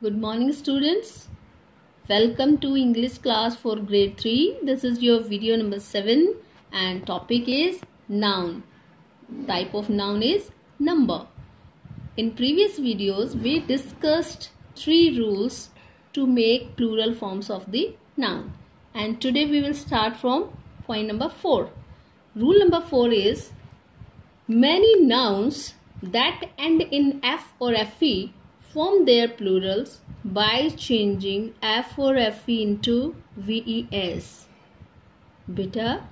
Good morning students. Welcome to English class for grade 3. This is your video number 7 and topic is noun. Type of noun is number. In previous videos we discussed 3 rules to make plural forms of the noun. And today we will start from point number 4. Rule number 4 is many nouns that end in F or FE form their plurals by changing F or FE into VES. Beta,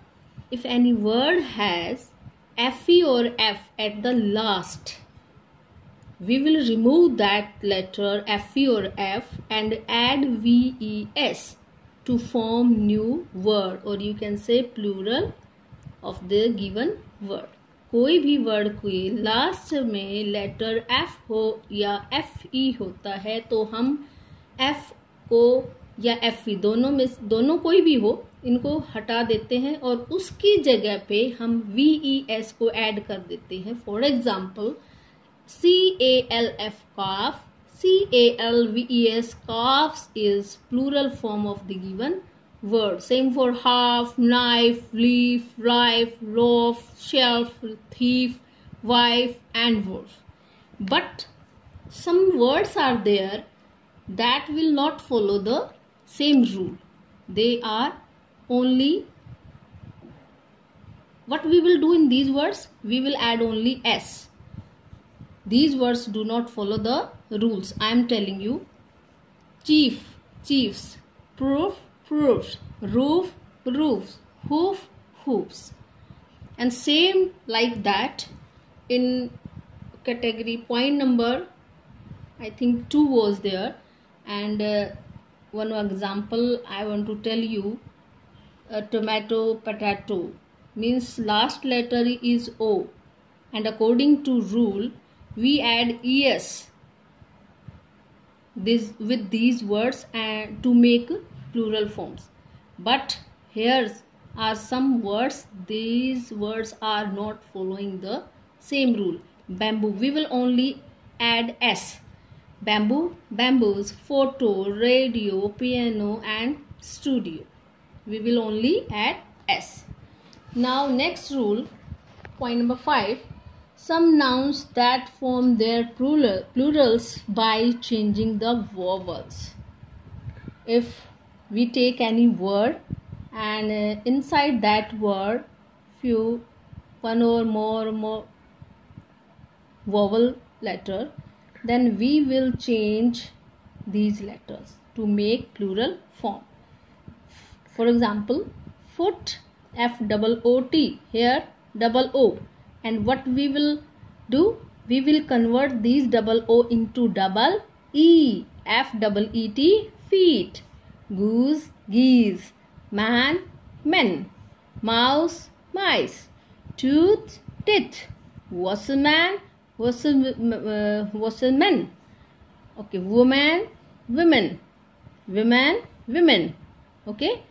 if any word has FE or F at the last, we will remove that letter FE or F and add VES to form new word, or you can say plural of the given word. कोई भी word के last में letter F हो या F E होता है तो हम एफ को या एफ ई दोनों कोई भी हो इनको हटा देते हैं और उसकी जगह पे हम वी ई एस को ऐड कर देते हैं. For example CALF calf, CALVES calves is plural form of the given word. Same for half, knife, leaf, rife, loaf, shelf, thief, wife and wolf. But some words are there that will not follow the same rule. They are only, what we will do in these words, we will add only S. These words do not follow the rules. I am telling you. Chief, chiefs, proof, proofs, roof, roofs, hoof, hoops. And same like that in category point number, I think 2 was there. And one example I want to tell you, tomato, potato means last letter is O. And according to rule, we add ES with these words and to make plural forms. But here are some words, these words are not following the same rule. Bamboo, we will only add S. Bamboo, bamboos, photo, radio, piano and studio. We will only add S. Now next rule, point number 5. Some nouns that form their plurals by changing the vowels. If we take any word and inside that word one or more vowel letter, then we will change these letters to make plural form. For example, foot, FOOT, here double O. And what we will do, we will convert these double O into double E, FEET, feet. Goose, geese, man, men, mouse, mice, tooth, teeth, wasserman, wasserman. Okay, woman, women, women. Okay,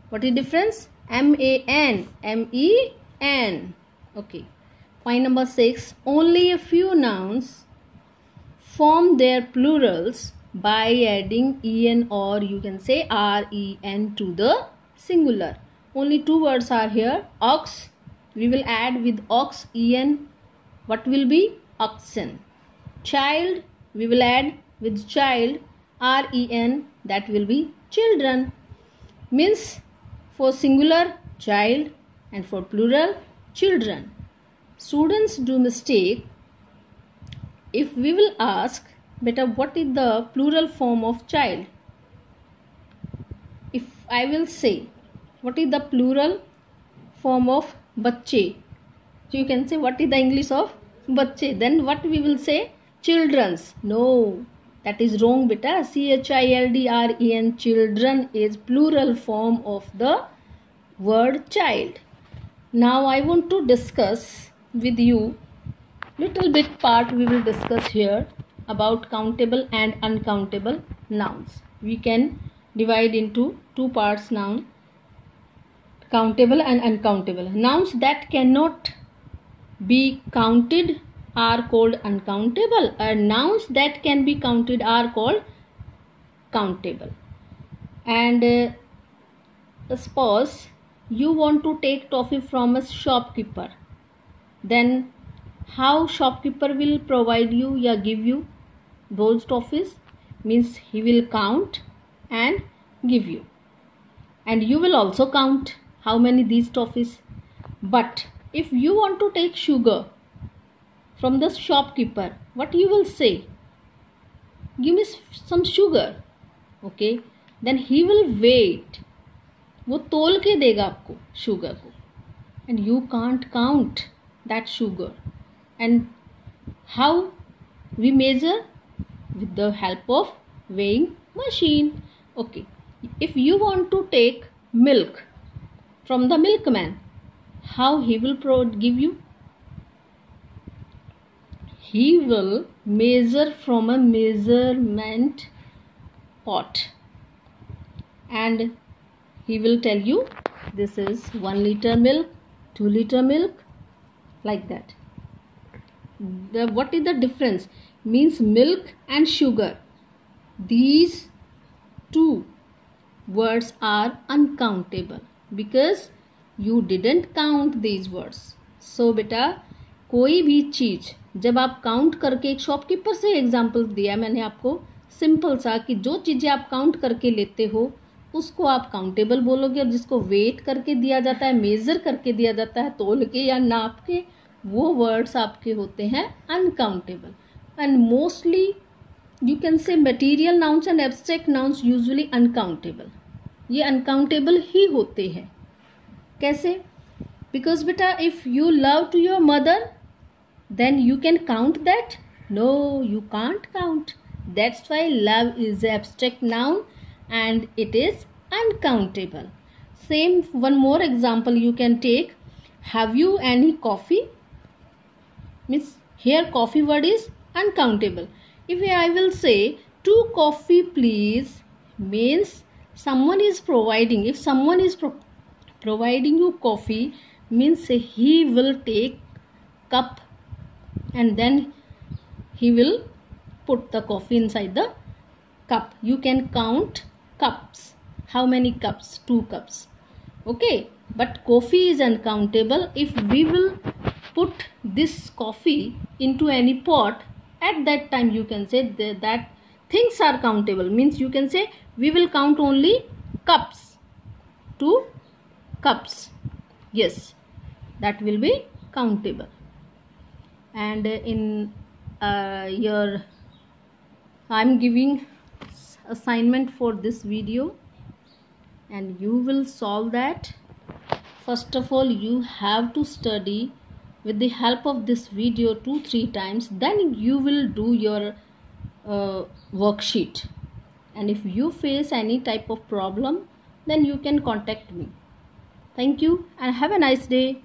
what is difference? MAN, MEN. Okay. Point number 6. Only a few nouns form their plurals by adding en or you can say REN to the singular. Only 2 words are here. Ox, we will add with ox en. What will be? Oxen. Child, we will add with child REN. That will be children. Means for singular child and for plural children. Students do mistake if we will ask, beta, what is the plural form of child? If I will say, what is the plural form of bacche? So you can say, what is the English of bacche? Then what we will say? Children's. No, that is wrong, beta. CHILDREN, children is plural form of the word child. Now I want to discuss with you little bit part we will discuss here about countable and uncountable nouns. We can divide into 2 parts noun, countable and uncountable. Nouns that cannot be counted are called uncountable, and nouns that can be counted are called countable. And suppose you want to take toffee from a shopkeeper, then how shopkeeper will provide you या give you those toffees? Means he will count and give you, and you will also count how many these toffees. But if you want to take sugar from the shopkeeper, what you will say? Give me some sugar. Okay, then he will wait. वो तोल के देगा आपको sugar को, and you can't count that sugar. And how we measure? With the help of weighing machine. Okay, if you want to take milk from the milkman, how he will give you? He will measure from a measurement pot, and he will tell you this is 1 liter milk, 2 liter milk, like that. What is the difference? Means milk and sugar, these two words are uncountable because you didn't count these words. So बेटा कोई भी चीज़ जब आप count करके, एक shopkeeper से example दिया मैंने आपको सिंपल सा, कि जो चीज़ें आप काउंट करके लेते हो उसको आप काउंटेबल बोलोगे, और जिसको वेट करके दिया जाता है, मेज़र करके दिया जाता है, तोल के या नाप के, वो वर्ड्स आपके होते हैं uncountable. And mostly you can say material nouns and abstract nouns usually uncountable. ये uncountable ही होते हैं. कैसे? Because बेटा if you love to your mother, then you can count that? No, you can't count. That's why love is abstract noun and it is uncountable. Same, one more example you can take. Have you any coffee? Means here coffee word is uncountable. If I will say 2 coffee please, means someone is providing. If someone is providing you coffee, means he will take cup and then he will put the coffee inside the cup. You can count cups. How many cups? 2 cups. Okay, but coffee is uncountable. If we will put this coffee into any pot, at that time you can say that things are countable. Means you can say we will count only cups, 2 cups. Yes, that will be countable. And in I'm giving assignment for this video and you will solve that. First of all, you have to study with the help of this video 2-3 times, then you will do your worksheet. And if you face any type of problem, then you can contact me. Thank you and have a nice day.